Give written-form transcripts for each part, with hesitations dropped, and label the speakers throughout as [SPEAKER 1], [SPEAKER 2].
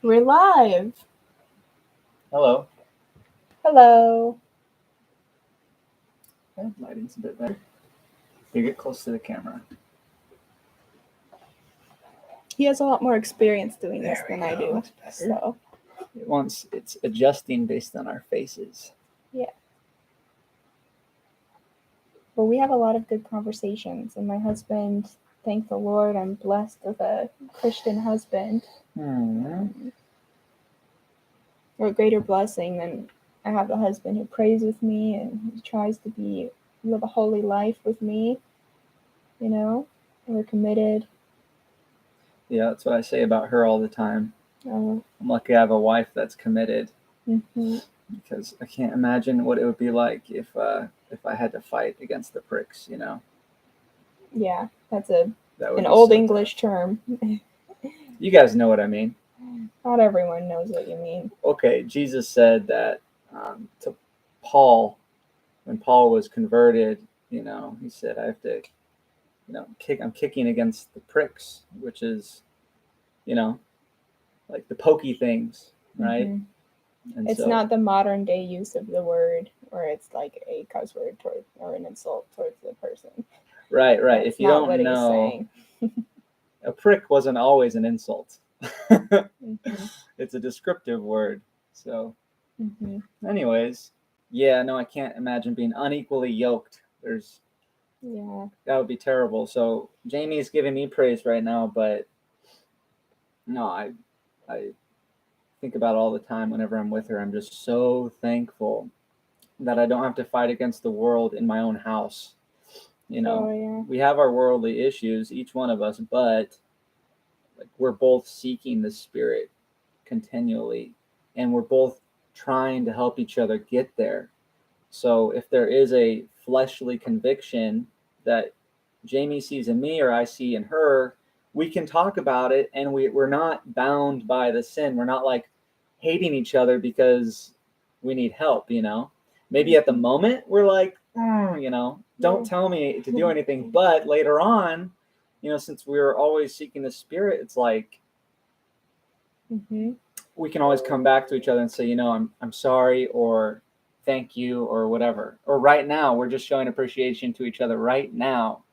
[SPEAKER 1] We're live.
[SPEAKER 2] Hello.
[SPEAKER 1] Hello.
[SPEAKER 2] Okay, lighting's a bit better. You get close to the camera.
[SPEAKER 1] He has a lot more experience doing this
[SPEAKER 2] There
[SPEAKER 1] than
[SPEAKER 2] we
[SPEAKER 1] I
[SPEAKER 2] go.
[SPEAKER 1] do.
[SPEAKER 2] That's better.
[SPEAKER 1] So,
[SPEAKER 2] It's adjusting based on our faces.
[SPEAKER 1] yeah. Well, we have a lot of good conversations, and my husband, thank the Lord, I'm blessed with a Christian husband. What greater blessing than I have a husband who prays with me and who tries to live a holy life with me. You know, we're committed.
[SPEAKER 2] Yeah, that's what I say about her all the time.
[SPEAKER 1] Uh,
[SPEAKER 2] I'm lucky I have a wife that's committed,
[SPEAKER 1] mhm.
[SPEAKER 2] because I can't imagine what it would be like if I had to fight against the pricks.
[SPEAKER 1] Yeah, that's
[SPEAKER 2] That would
[SPEAKER 1] an
[SPEAKER 2] be
[SPEAKER 1] old
[SPEAKER 2] so
[SPEAKER 1] English
[SPEAKER 2] tough.
[SPEAKER 1] term.
[SPEAKER 2] You guys know what I mean.
[SPEAKER 1] Not everyone knows what you mean.
[SPEAKER 2] Okay, Jesus said that to Paul when Paul was converted. He said, "I have to, I'm kicking against the pricks," which is, like the pokey things, right?
[SPEAKER 1] Mm-hmm.
[SPEAKER 2] And
[SPEAKER 1] It's
[SPEAKER 2] so,
[SPEAKER 1] not the modern day use of the word where it's like a cuss word or an insult towards the person.
[SPEAKER 2] right.
[SPEAKER 1] That's
[SPEAKER 2] If you
[SPEAKER 1] not
[SPEAKER 2] don't
[SPEAKER 1] what he's
[SPEAKER 2] know,
[SPEAKER 1] saying.
[SPEAKER 2] a prick wasn't always an insult.
[SPEAKER 1] Mm-hmm.
[SPEAKER 2] It's a descriptive word. So,
[SPEAKER 1] Mm-hmm.
[SPEAKER 2] anyways, yeah, no, I can't imagine being unequally yoked.
[SPEAKER 1] Yeah.
[SPEAKER 2] That would be terrible. So Jamie's giving me praise right now, but no, I think about it all the time whenever I'm with her. I'm just so thankful that I don't have to fight against the world in my own house.
[SPEAKER 1] Oh yeah.
[SPEAKER 2] We have our worldly issues, each one of us, but like we're both seeking the Spirit continually, and we're both trying to help each other get there. So if there is a fleshly conviction that Jamie sees in me or I see in her, we can talk about it, and we're not bound by the sin. We're not like hating each other because we need help. Maybe at the moment we're like, don't tell me to do anything. But later on, since we're always seeking the Spirit, it's like
[SPEAKER 1] Mm-hmm.
[SPEAKER 2] we can always come back to each other and say, I'm sorry, or thank you, or whatever. Or right now, we're just showing appreciation to each other right now.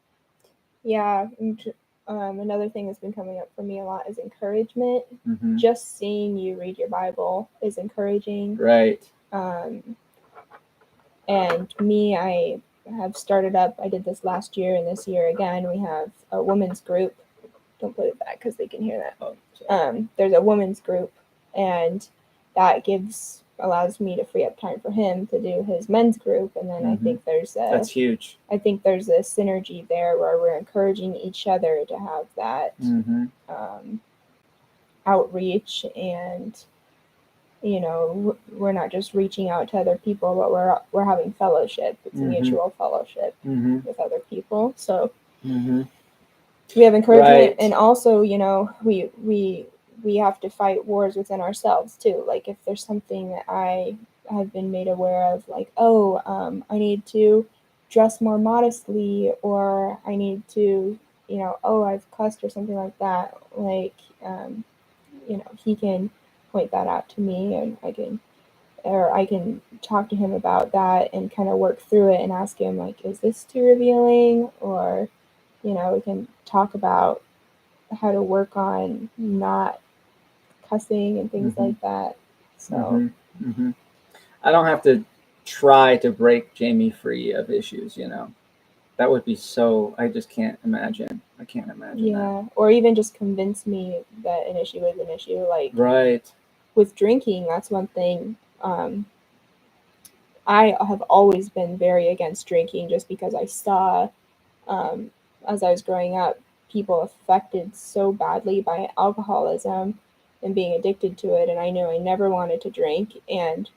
[SPEAKER 1] Yeah. Another thing that's been coming up for me a lot is encouragement.
[SPEAKER 2] Mm-hmm.
[SPEAKER 1] Just seeing you read your Bible is encouraging.
[SPEAKER 2] Right.
[SPEAKER 1] And me, I have started up, I did this last year and this year again, we have a women's group. Don't put it back because they can hear that.
[SPEAKER 2] Oh,
[SPEAKER 1] there's a women's group, and that allows me to free up time for him to do his men's group. And then I think
[SPEAKER 2] that's huge.
[SPEAKER 1] I think there's a synergy there where we're encouraging each other to have that outreach, and we're not just reaching out to other people, but we're having fellowship. It's a mutual fellowship with other people. So we have encouragement,
[SPEAKER 2] Right.
[SPEAKER 1] and also, we have to fight wars within ourselves too. Like if there's something that I have been made aware of, like, I need to dress more modestly, or I need to, I've cussed or something like that. Like, he can point that out to me, and I can talk to him about that and kind of work through it and ask him, like, is this too revealing? Or, we can talk about how to work on not cussing and things like that. So,
[SPEAKER 2] I don't have to try to break Jamie free of issues, That would be so, I just can't imagine. I can't imagine
[SPEAKER 1] yeah. Or even just convince me that an issue is an issue. Like,
[SPEAKER 2] right.
[SPEAKER 1] With drinking, that's one thing. I have always been very against drinking just because I saw, as I was growing up, people affected so badly by alcoholism and being addicted to it. And I knew I never wanted to drink. And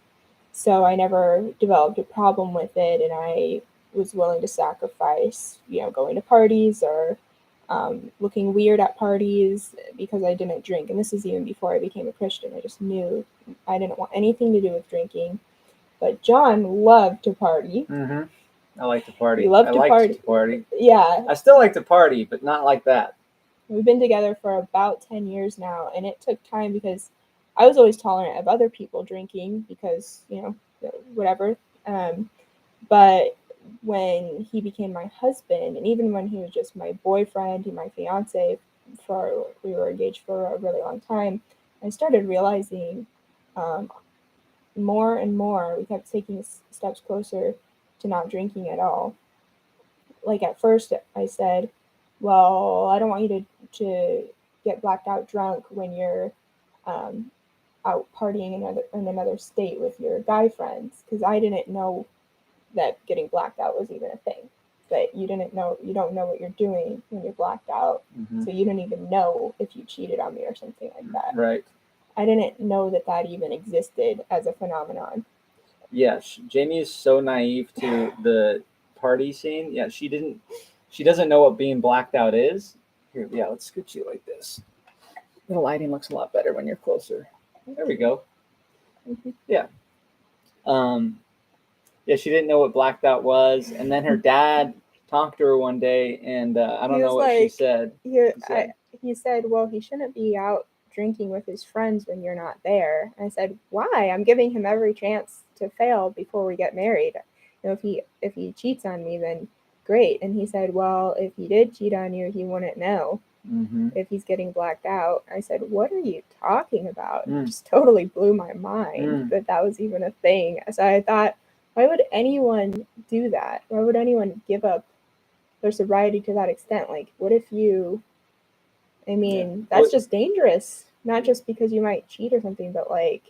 [SPEAKER 1] so I never developed a problem with it. And I was willing to sacrifice, going to parties or looking weird at parties because I didn't drink. And this is even before I became a Christian. I just knew I didn't want anything to do with drinking. But John loved to party.
[SPEAKER 2] I like to party.
[SPEAKER 1] He loved to party. Yeah.
[SPEAKER 2] I still like to party, but not like that.
[SPEAKER 1] We've been together for about 10 years now, and it took time because I was always tolerant of other people drinking because, whatever. But when he became my husband, and even when he was just my boyfriend and my fiance, we were engaged for a really long time, I started realizing um, more and more we kept taking steps closer to not drinking at all. Like at first, I said, "Well, I don't want you to get blacked out drunk when you're um, out partying in another state with your guy friends," because I didn't know that getting blacked out was even a thing. But you don't know what you're doing when you're blacked out, so you don't even know if you cheated on me or something like that.
[SPEAKER 2] Right.
[SPEAKER 1] I didn't know that even existed as a phenomenon.
[SPEAKER 2] Yeah, Jamie is so naive to the party scene. Yeah, she doesn't know what being blacked out is. Here, yeah, let's scoot you like this. The lighting looks a lot better when you're closer. There we go. Yeah. Yeah, she didn't know what blacked out was, and then her dad talked to her one day, and I don't know what she said.
[SPEAKER 1] He said, "Well, he shouldn't be out drinking with his friends when you're not there." I said, "Why? I'm giving him every chance to fail before we get married. If he cheats on me, then great." And he said, "Well, if he did cheat on you, he wouldn't know if he's getting blacked out." I said, "What are you talking about?" It just totally blew my mind that was even a thing. So I thought, why would anyone do that? Why would anyone give up their sobriety to that extent? Like, what if that's just dangerous. Not just because you might cheat or something, but like,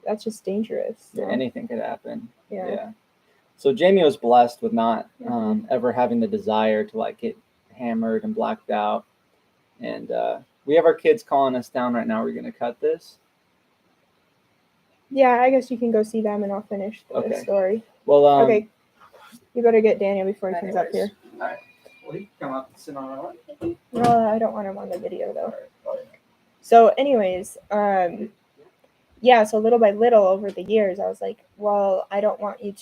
[SPEAKER 1] that's just dangerous.
[SPEAKER 2] So. Yeah, anything could happen.
[SPEAKER 1] Yeah.
[SPEAKER 2] So Jamie was blessed with not ever having the desire to like get hammered and blacked out. And we have our kids calling us down right now. We're going to cut this.
[SPEAKER 1] Yeah, I guess you can go see them, and I'll finish the story.
[SPEAKER 2] Well,
[SPEAKER 1] okay. You better get Daniel before he comes up here.
[SPEAKER 2] All right. Well, he can come up and sit on our lap.
[SPEAKER 1] No, I don't want him on the video though. So, anyways, yeah. So little by little over the years, I was like, well, I don't want you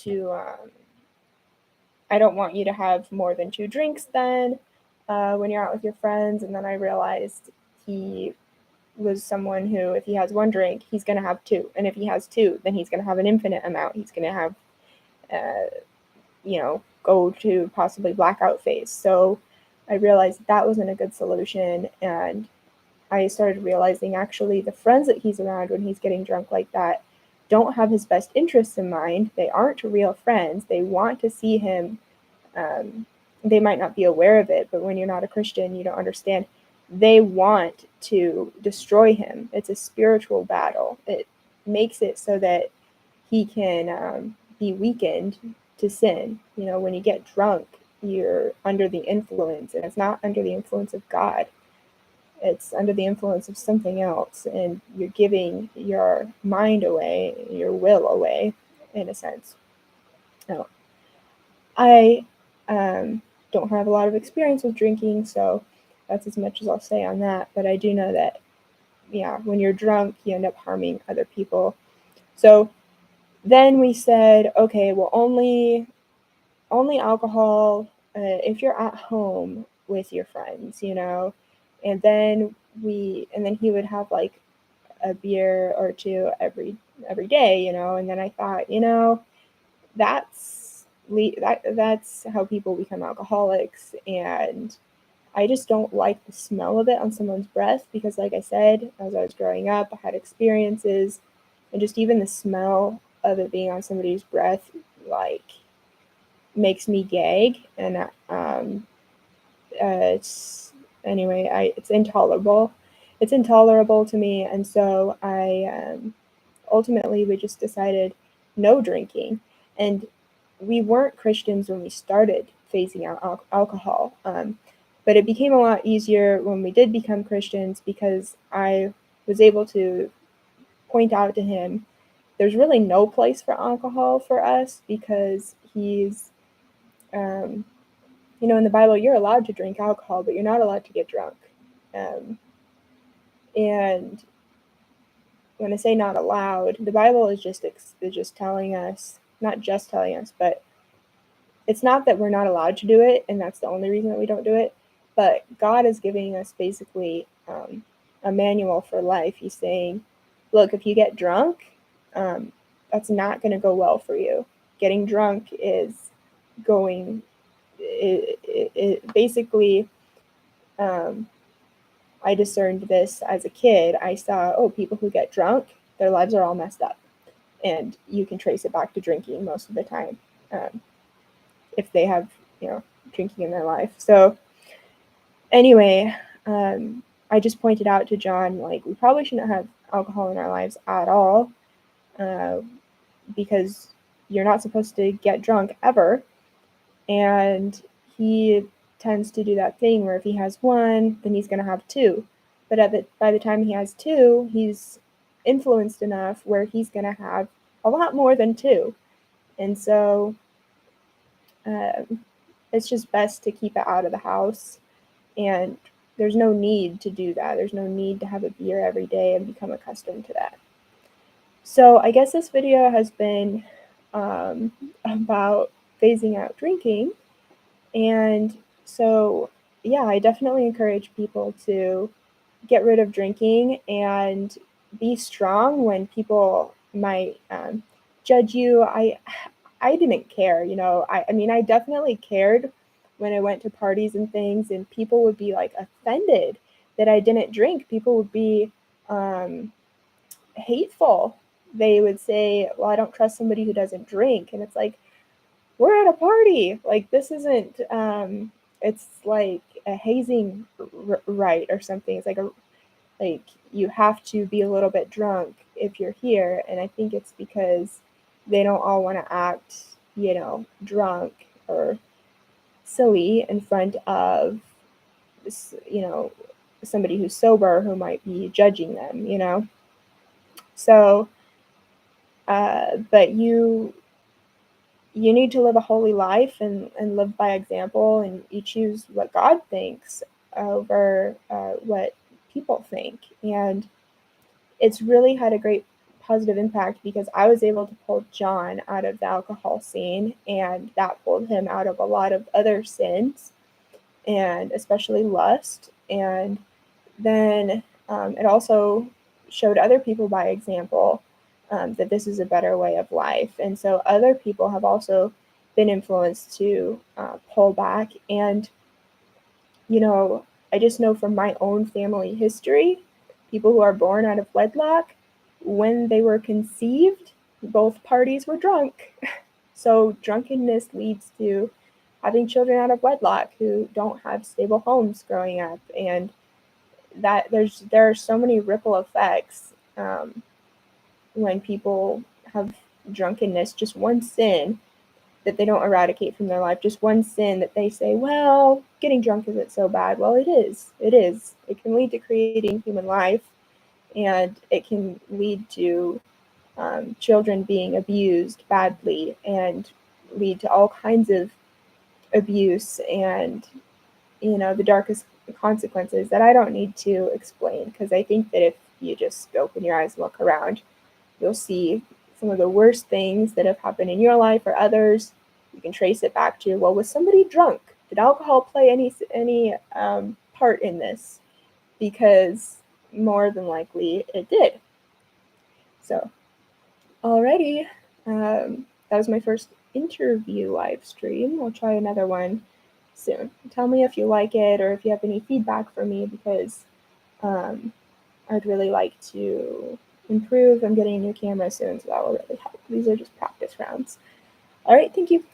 [SPEAKER 1] to have more than 2 drinks then when you're out with your friends. And then I realized he was someone who, if he has 1 drink, he's going to have 2. And if he has 2, then he's going to have an infinite amount. He's going to have, go to possibly blackout phase. So I realized that wasn't a good solution. And I started realizing actually the friends that he's around when he's getting drunk like that don't have his best interests in mind. They aren't real friends. They want to see him. They might not be aware of it, but when you're not a Christian, you don't understand. They want to destroy him. It's a spiritual battle. It makes it so that he can be weakened to sin. When you get drunk, you're under the influence, and it's not under the influence of God. It's under the influence of something else, and you're giving your mind away, your will away, in a sense. Now, I don't have a lot of experience with drinking, so that's as much as I'll say on that. But I do know that, when you're drunk, you end up harming other people. So then we said, okay, well, only alcohol if you're at home with your friends, and then he would have like a beer or 2 every day, and then I thought, that's how people become alcoholics, and I just don't like the smell of it on someone's breath because, like I said, as I was growing up, I had experiences, and just even the smell of it being on somebody's breath, like, makes me gag, and it's intolerable. It's intolerable to me, and so I ultimately we just decided no drinking, and we weren't Christians when we started phasing out alcohol, but it became a lot easier when we did become Christians because I was able to point out to him there's really no place for alcohol for us because he's in the Bible, you're allowed to drink alcohol, but you're not allowed to get drunk. And when I say not allowed, the Bible is just telling us, not just telling us, but it's not that we're not allowed to do it, and that's the only reason that we don't do it. But God is giving us basically a manual for life. He's saying, look, if you get drunk, that's not going to go well for you. Getting drunk is going, it basically, I discerned this as a kid. I saw, oh, people who get drunk, their lives are all messed up. And you can trace it back to drinking most of the time, if they have, drinking in their life. So anyway, I just pointed out to John, like, we probably shouldn't have alcohol in our lives at all, because you're not supposed to get drunk ever. And he tends to do that thing where if he has one, then he's going to have two. But by the time he has two, he's influenced enough where he's going to have a lot more than two. And so it's just best to keep it out of the house. And there's no need to do that. There's no need to have a beer every day and become accustomed to that. So I guess this video has been about phasing out drinking. And so, yeah, I definitely encourage people to get rid of drinking and be strong when people might judge you. I didn't care, I mean, I definitely cared when I went to parties and things, and people would be like offended that I didn't drink. People would be hateful. They would say, well, I don't trust somebody who doesn't drink. And it's like, we're at a party. Like, this isn't, it's like a hazing right or something. It's like you have to be a little bit drunk if you're here. And I think it's because they don't all want to act, drunk or silly in front of, somebody who's sober who might be judging them. So, but you need to live a holy life and live by example, and you choose what God thinks over what people think. And it's really had a great positive impact because I was able to pull John out of the alcohol scene, and that pulled him out of a lot of other sins, and especially lust. And then it also showed other people by example that this is a better way of life. And so other people have also been influenced to pull back. And, I just know from my own family history, people who are born out of wedlock, when they were conceived, both parties were drunk. So drunkenness leads to having children out of wedlock who don't have stable homes growing up. And that there are so many ripple effects when people have drunkenness, just one sin that they don't eradicate from their life, just one sin that they say, well, getting drunk isn't so bad. Well, it is. It can lead to creating human life, and it can lead to children being abused badly and lead to all kinds of abuse and, the darkest consequences that I don't need to explain, because I think that if you just open your eyes and look around, you'll see some of the worst things that have happened in your life or others. You can trace it back to, well, was somebody drunk? Did alcohol play any part in this? Because more than likely it did. So, alrighty, that was my first interview live stream. I'll try another one soon. Tell me if you like it or if you have any feedback for me, because I'd really like to improve. I'm getting a new camera soon, so that will really help. These are just practice rounds. All right, thank you.